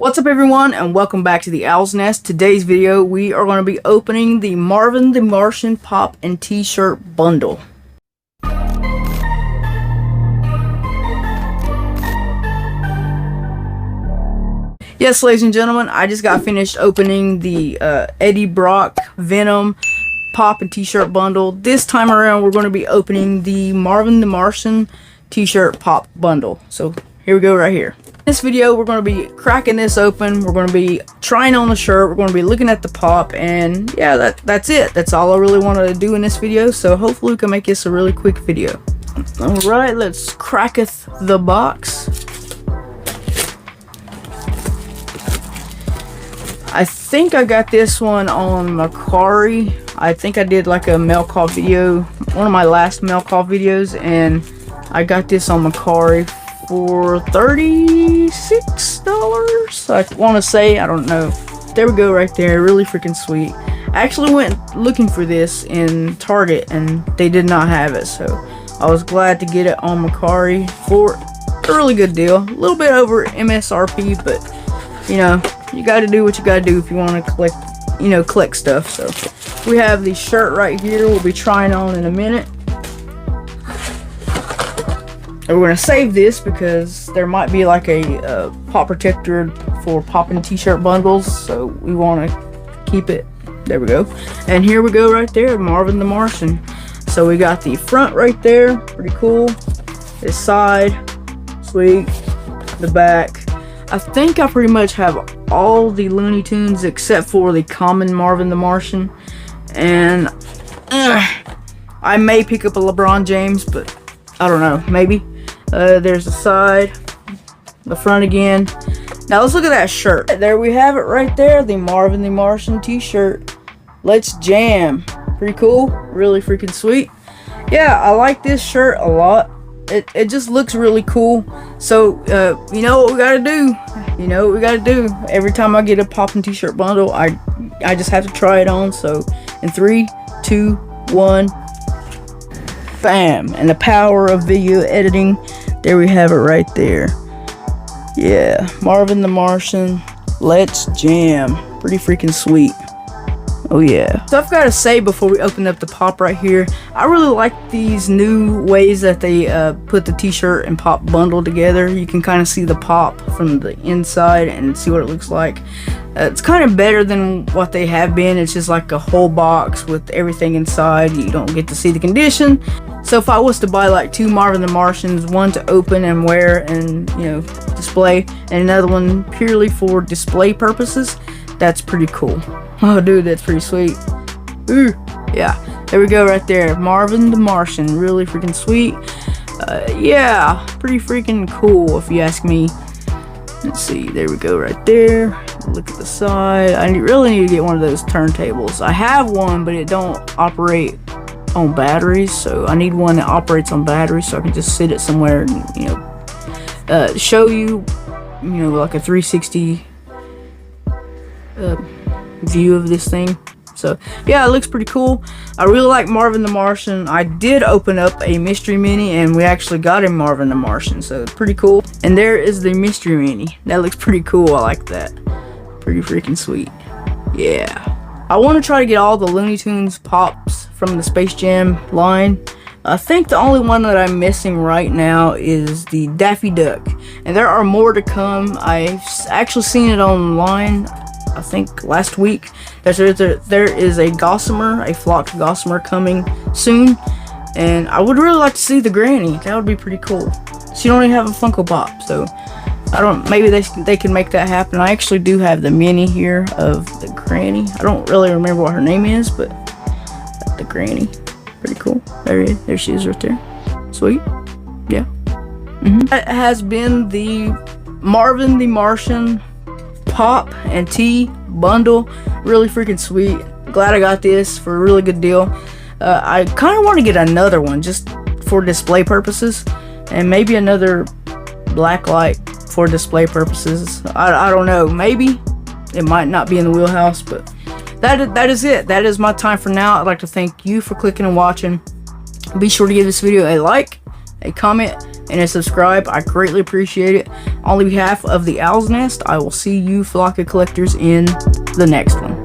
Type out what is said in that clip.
What's up everyone, and welcome back to the Owl's Nest. Today's video we are going to be opening the Marvin the Martian pop and t-shirt bundle. Yes, ladies and gentlemen, I just got finished opening the Eddie Brock Venom pop and t-shirt bundle. This time around we're going to be opening the Marvin the Martian t-shirt pop bundle. So here we go right here. In this video we're going to be cracking this open, we're going to be trying on the shirt, we're going to be looking at the pop, and yeah, that's it. That's all I really wanted to do in this video, so hopefully we can make this a really quick video. Alright, let's cracketh the box. I think I got this one on Mercari. I think I did like a mail call video, one of my last mail call videos, and I got this on Mercari for $36, I want to say. I don't know. There we go right there. Really freaking sweet. I actually went looking for this in Target and they did not have it, so I was glad to get it on Mercari for a really good deal. A little bit over MSRP, but you know, you got to do what you got to do if you want to collect, you know, collect stuff. So we have the shirt right here we'll be trying on in a minute. And we're going to save this because there might be like a pop protector for popping t-shirt bundles, so we want to keep it. There we go. And here we go right there, Marvin the Martian. So we got the front right there, pretty cool. This side, sweet. The back. I think I pretty much have all the Looney Tunes except for the common Marvin the Martian. And I may pick up a LeBron James, but I don't know, maybe. There's the side, the front again. Now let's look at that shirt. There we have it right there, the Marvin the Martian t-shirt. Let's jam. Pretty cool, really freaking sweet. Yeah, I like this shirt a lot. It just looks really cool. So you know what we gotta do. You know what we gotta do. Every time I get a pop and t-shirt bundle, I just have to try it on. So in 3, 2, 1. Bam. And the power of video editing. There we have it right there. Yeah, Marvin the Martian. Let's jam. Pretty freaking sweet. Oh yeah. So I've got to say before we open up the pop right here, I really like these new ways that they put the t-shirt and pop bundle together. You can kind of see the pop from the inside and see what it looks like. It's kind of better than what they have been. It's just like a whole box with everything inside. You don't get to see the condition. So if I was to buy like 2 Marvin the Martians, one to open and wear and, you know, display, and another one purely for display purposes, that's pretty cool. Oh dude, that's pretty sweet. Ooh, yeah, there we go right there, Marvin the Martian. Really freaking sweet. Yeah, pretty freaking cool if you ask me. Let's see, there we go right there. Look at the side. I really need to get one of those turntables. I have one, but it don't operate on batteries, so I need one that operates on batteries so I can just sit it somewhere and, you know, show you, you know, like a 360 view of this thing. So yeah, it looks pretty cool. I really like Marvin the Martian. I did open up a mystery mini and we actually got a Marvin the Martian, so it's pretty cool. And there is the mystery mini. That looks pretty cool. I like that. Pretty freaking sweet. Yeah, I want to try to get all the Looney Tunes pops from the Space Jam line. I think the only one that I'm missing right now is the Daffy Duck, and there are more to come. I've actually seen it online, I think last week. There is a Gossamer, a flocked Gossamer coming soon, and I would really like to see the Granny. That would be pretty cool. She don't even have a Funko Pop, so I don't. Maybe they can make that happen. I actually do have the mini here of the Granny. I don't really remember what her name is, but the Granny, pretty cool. There she is right there. Sweet. Yeah. That has been the Marvin the Martian pop and tea bundle. Really freaking sweet. Glad I got this for a really good deal. I kind of want to get another one just for display purposes, and maybe another black light for display purposes. I don't know, maybe it might not be in the wheelhouse, but that is it. That is my time for now. I'd like to thank you for clicking and watching. Be sure to give this video a like, a comment, and a subscribe. I greatly appreciate it. On behalf of the Owl's Nest, I will see you flock of collectors in the next one.